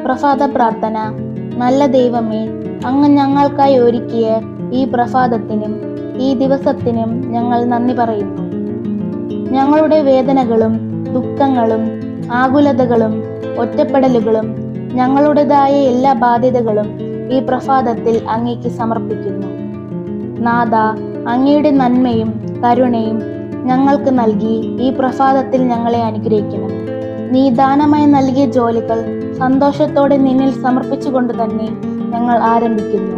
പ്രഭാത പ്രാർത്ഥന. നല്ല ദൈവമേ, അങ്ങ് ഞങ്ങൾക്കായി ഒരുക്കിയ ഈ പ്രഭാതത്തിനും ഈ ദിവസത്തിനും ഞങ്ങൾ നന്ദി പറയുന്നു. ഞങ്ങളുടെ വേദനകളും ദുഃഖങ്ങളും ആകുലതകളും ഒറ്റപ്പെടലുകളും ഞങ്ങളുടേതായ എല്ലാ ബാധ്യതകളും ഈ പ്രഭാതത്തിൽ അങ്ങേക്ക് സമർപ്പിക്കുന്നു. നാഥ, അങ്ങയുടെ നന്മയും കരുണയും ഞങ്ങൾക്ക് നൽകി ഈ പ്രഭാതത്തിൽ ഞങ്ങളെ അനുഗ്രഹിക്കണം. നീ ദാനമായി നൽകിയ ജോലികൾ സന്തോഷത്തോടെ നിന്നിൽ സമർപ്പിച്ചുകൊണ്ട് തന്നെ ഞങ്ങൾ ആരംഭിക്കുന്നു.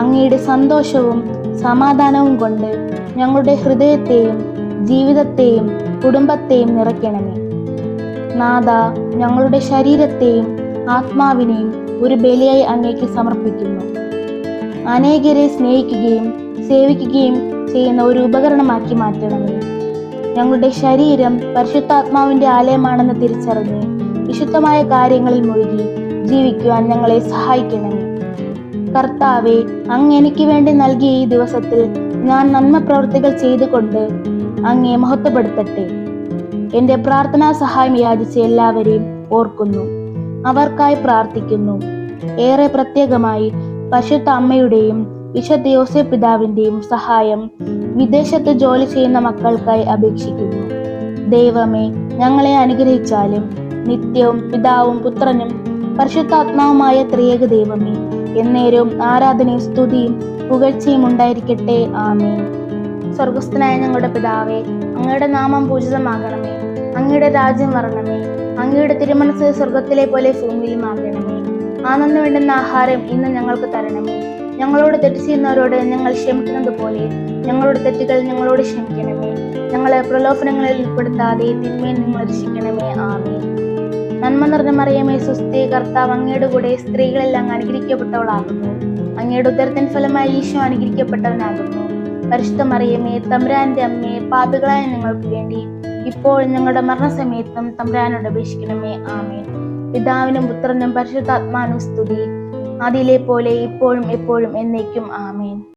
അങ്ങയുടെ സന്തോഷവും സമാധാനവും കൊണ്ട് ഞങ്ങളുടെ ഹൃദയത്തെയും ജീവിതത്തെയും കുടുംബത്തെയും നിറയ്ക്കണമേ. നാഥ, ഞങ്ങളുടെ ശരീരത്തെയും ആത്മാവിനെയും ഒരു ബലിയായി അങ്ങേക്ക് സമർപ്പിക്കുന്നു. അനേകരെ സ്നേഹിക്കുകയും സേവിക്കുകയും ചെയ്യുന്ന ഒരു ഉപകരണമാക്കി മാറ്റണമേ. ഞങ്ങളുടെ ശരീരം പരിശുദ്ധാത്മാവിന്റെ ആലയമാണെന്ന് തിരിച്ചറിഞ്ഞ് വിശുദ്ധമായ കാര്യങ്ങളിൽ മുഴുകി ജീവിക്കുവാൻ ഞങ്ങളെ സഹായിക്കണമേ. കർത്താവെ, അങ്ങ് എനിക്ക് വേണ്ടി നൽകിയ ഈ ദിവസത്തിൽ ഞാൻ നന്മ പ്രവൃത്തികൾ ചെയ്തുകൊണ്ട് അങ്ങയെ മഹത്വപ്പെടുത്തട്ടെ. എൻ്റെ പ്രാർത്ഥനാ സഹായം യാചിച്ച എല്ലാവരെയും ഓർക്കുന്നു, അവർക്കായി പ്രാർത്ഥിക്കുന്നു. ഏറെ പ്രത്യേകമായി പരിശുദ്ധ അമ്മയുടെയും വിശുദ്ധ യോസേപ്പ് പിതാവിൻ്റെയും സഹായം വിദേശത്ത് ജോലി ചെയ്യുന്ന മക്കൾക്കായി അപേക്ഷിക്കുന്നു. ദൈവമേ, ഞങ്ങളെ അനുഗ്രഹിച്ചാലും നിത്യവും പിതാവും പുത്രനും പരിശുദ്ധാത്മാവുമായ ത്രിയേക ദൈവമേ, എന്നേരവും ആരാധനയും സ്തുതിയും പുകഴ്ചയും ഉണ്ടായിരിക്കട്ടെ. ആമേൻ. സ്വർഗസ്ഥനായ ഞങ്ങളുടെ പിതാവേ, അങ്ങയുടെ നാമം പൂജിതമാകണമേ. അങ്ങയുടെ രാജ്യം വരണമേ. അങ്ങയുടെ തിരുമനസ് സ്വർഗത്തിലെ പോലെ ഭൂമിയിലും ആകണമേ. ആനന്ദം വേണ്ടുന്ന ആഹാരം ഇന്ന് ഞങ്ങൾക്ക് തരണമേ. ഞങ്ങളോട് തെറ്റ് ചെയ്യുന്നവരോട് ഞങ്ങൾ ക്ഷമിക്കുന്നത് പോലെ ഞങ്ങളുടെ തെറ്റുകൾ ഞങ്ങളോട് ക്ഷമിക്കണമേ. ഞങ്ങളെ പ്രലോഭനങ്ങളിൽ ഉൾപ്പെടുത്താതെ തിന്മയിൽ നിങ്ങൾ രക്ഷിക്കണമേ. ആമേൻ. നന്മ നിറഞ്ഞ മറിയമേ, സ്വസ്തി, കർത്താവ് അങ്ങയുടെ കൂടെ സ്ത്രീകളെല്ലാം അനുഗ്രഹിക്കപ്പെട്ടവളാകുന്നു. അങ്ങയുടെ ഉദരത്തിൻ ഫലമായി ഈശോ അനുഗ്രഹിക്കപ്പെട്ടവനാകുന്നു. പരിശുദ്ധ മറിയമേ, തമ്പുരാന്റെ അമ്മയെ, പാപികളായ ഞങ്ങൾക്ക് വേണ്ടി ഇപ്പോഴും ഞങ്ങളുടെ മരണസമയത്തും തമ്പുരാനോട് അപേക്ഷിക്കണമേ. ആമേൻ. പിതാവിനും പുത്രനും പരിശുദ്ധാത്മാവിനും സ്തുതി, ആദിയിലെ പോലെ ഇപ്പോഴും എപ്പോഴും എന്നേക്കും. ആമേൻ.